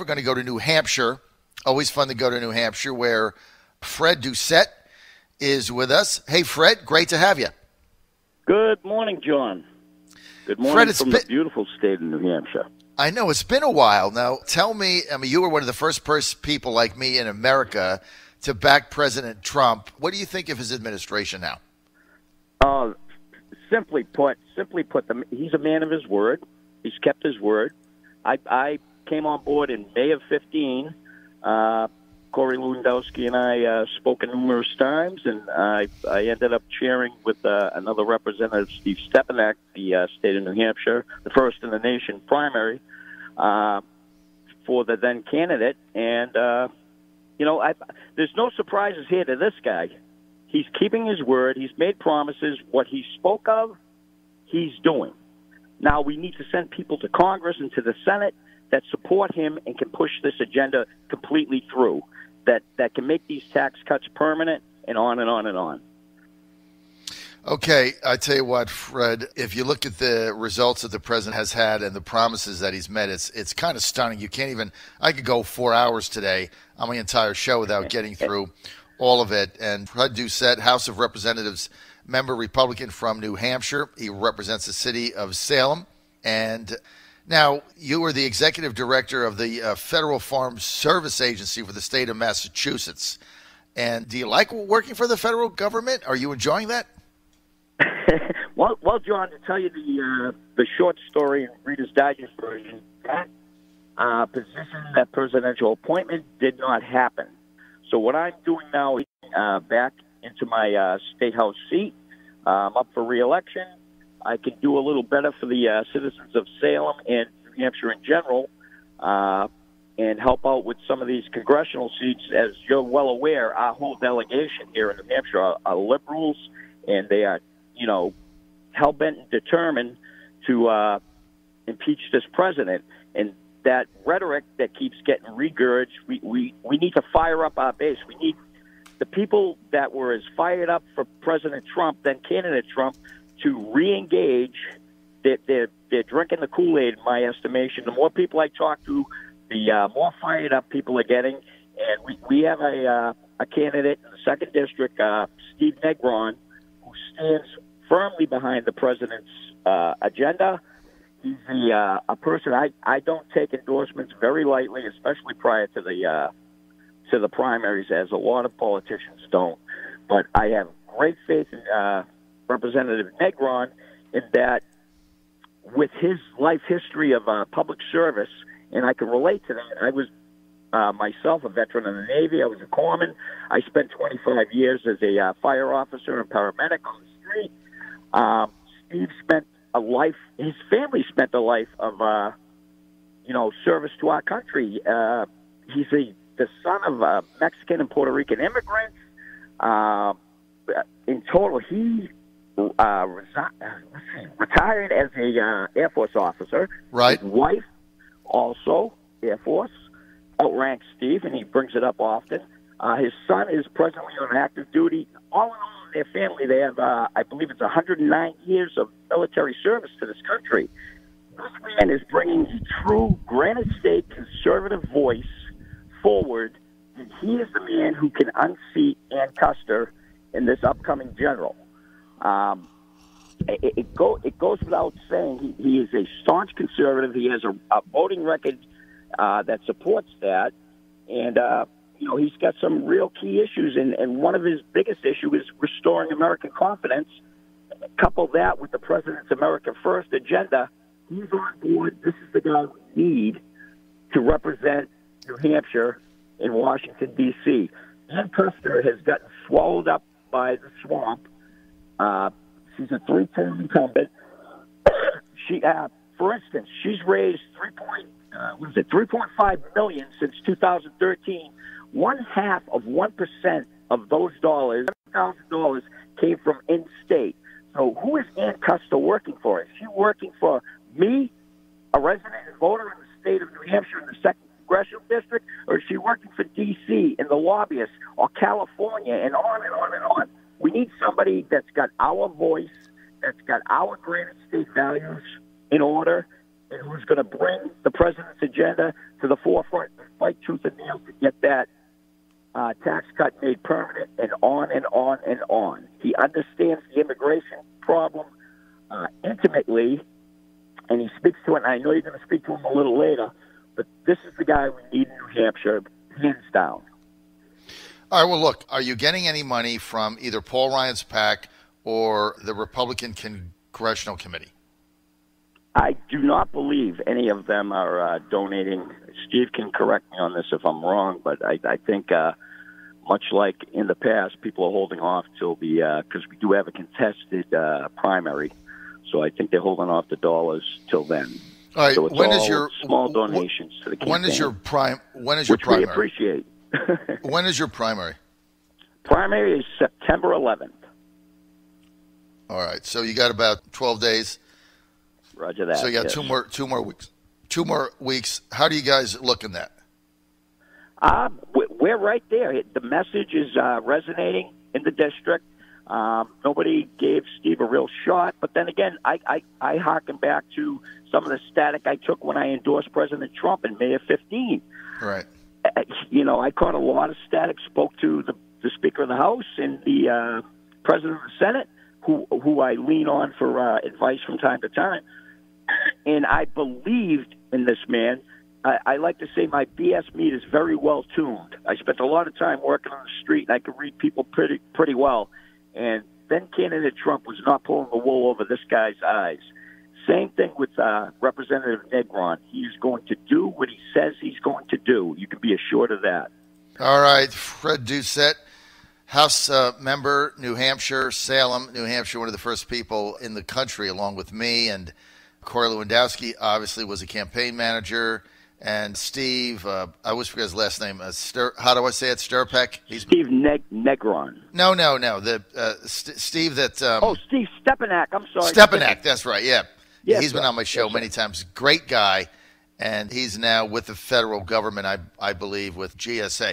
We're going to go to New Hampshire. Always fun to go to New Hampshire, where Fred Doucette is with us. Hey, Fred, great to have you. Good morning, John. Good morning, Fred, from the beautiful state of New Hampshire. I know, it's been a while. Now, tell me, you were one of the first people like me in America to back President Trump. What do you think of his administration now? Simply put, he's a man of his word. He's kept his word. I came on board in May of 15. Corey Lewandowski and I spoke numerous times, and I ended up chairing with another representative, Steve Stepanek, the state of New Hampshire, the first in the nation primary for the then candidate. And, there's no surprises here to this guy. He's keeping his word. He's made promises. What he spoke of, he's doing. Now we need to send people to Congress and to the Senate that support him and can push this agenda completely through, that can make these tax cuts permanent, and on and on and on. Okay, I tell you what, Fred, if you look at the results that the president has had and the promises that he's made, it's kind of stunning. You can't even – I could go 4 hours today on my entire show without getting through all of it. And Fred Doucette, House of Representatives member, Republican from New Hampshire. He represents the city of Salem. And now you are the executive director of the Federal Farm Service Agency for the state of Massachusetts. And do you like working for the federal government? Are you enjoying that? Well, John, to tell you the short story in Reader's Digest version, that position, that presidential appointment did not happen. So what I'm doing now is back into my state house seat. I'm up for re-election. I can do a little better for the citizens of Salem and New Hampshire in general, and help out with some of these congressional seats. As you're well aware, our whole delegation here in New Hampshire are liberals, and they are, hell-bent and determined to impeach this president. And that rhetoric that keeps getting regurged, we need to fire up our base. We need the people that were as fired up for President Trump, then candidate Trump, to re-engage. They're drinking the Kool-Aid, in my estimation. The more people I talk to, the more fired up people are getting. And we have a candidate in the 2nd District, Steve Negron, who stands firmly behind the president's agenda. He's a person I don't take endorsements very lightly, especially prior to the primaries, as a lot of politicians don't. But I have great faith in Representative Negron, in that with his life history of public service, and I can relate to that. I was myself a veteran of the Navy. I was a corpsman. I spent 25 years as a fire officer and paramedic on the street. Steve spent a life, his family spent a life of, service to our country. He's the son of Mexican and Puerto Rican immigrants. In total, he retired as a Air Force officer. Right. His wife, also Air Force, outranks Steve, and he brings it up often. His son is presently on active duty. All in all, in their family, they have, I believe it's 109 years of military service to this country. This man is bringing a true Granite State conservative voice forward, and he is the man who can unseat Ann Custer in this upcoming general. It goes without saying he is a staunch conservative. He has a voting record that supports that, and he's got some real key issues, and one of his biggest issues is restoring American confidence. Couple that with the president's America First agenda, he's on board. This is the guy we need to represent New Hampshire in Washington, D.C. Ann Custer has gotten swallowed up by the swamp. She's a 3-term incumbent. For instance, she's raised $3.5 million since 2013. 0.5% of those dollars, $7,000, came from in-state. So who is Ann Custer working for? Is she working for me, a resident and voter in the state of New Hampshire in the 2nd Congressional District, or is she working for D.C. in the lobbyists, or California, and on and on and on? We need somebody that's got our voice, that's got our Granite State values in order, and who's going to bring the president's agenda to the forefront, fight tooth and nail to get that tax cut made permanent, and on and on and on. He understands the immigration problem intimately, and he speaks to it. And I know you're going to speak to him a little later, but this is the guy we need in New Hampshire, hands down. All right, well, look, are you getting any money from either Paul Ryan's PAC or the Republican Congressional Committee? I do not believe any of them are donating. Steve can correct me on this if I'm wrong, but I think much like in the past, people are holding off till because we do have a contested primary, so I think they're holding off the dollars till then. All right, so it's when all is your small donations to the campaign? When is your primary? We appreciate. When is your primary? Primary is September 11th. All right, so you got about 12 days. Roger that. So you got yes. two more weeks. 2 more weeks. How do you guys look in that? We're right there. The message is resonating in the district. Nobody gave Steve a real shot. But then again, I harken back to some of the static I took when I endorsed President Trump in May of 2015. Right. I caught a lot of static, spoke to the Speaker of the House and the President of the Senate, who I lean on for advice from time to time. And I believed in this man. I like to say my BS meat is very well tuned. I spent a lot of time working on the street, and I could read people pretty well. And then candidate Trump was not pulling the wool over this guy's eyes. Same thing with Representative Negron. He's going to do what he says he's going to do. You can be assured of that. All right, Fred Doucette, House member, New Hampshire, Salem, New Hampshire, one of the first people in the country, along with me, and Corey Lewandowski obviously was a campaign manager, and Steve, I always forget his last name. How do I say it? Sturpeck? Steve Negron. No. Steve that. Steve Stepanak. I'm sorry. Stepanak. That's right. Yeah. Yes, he's been on my show many times. Great guy, and he's now with the federal government, I believe, with GSA.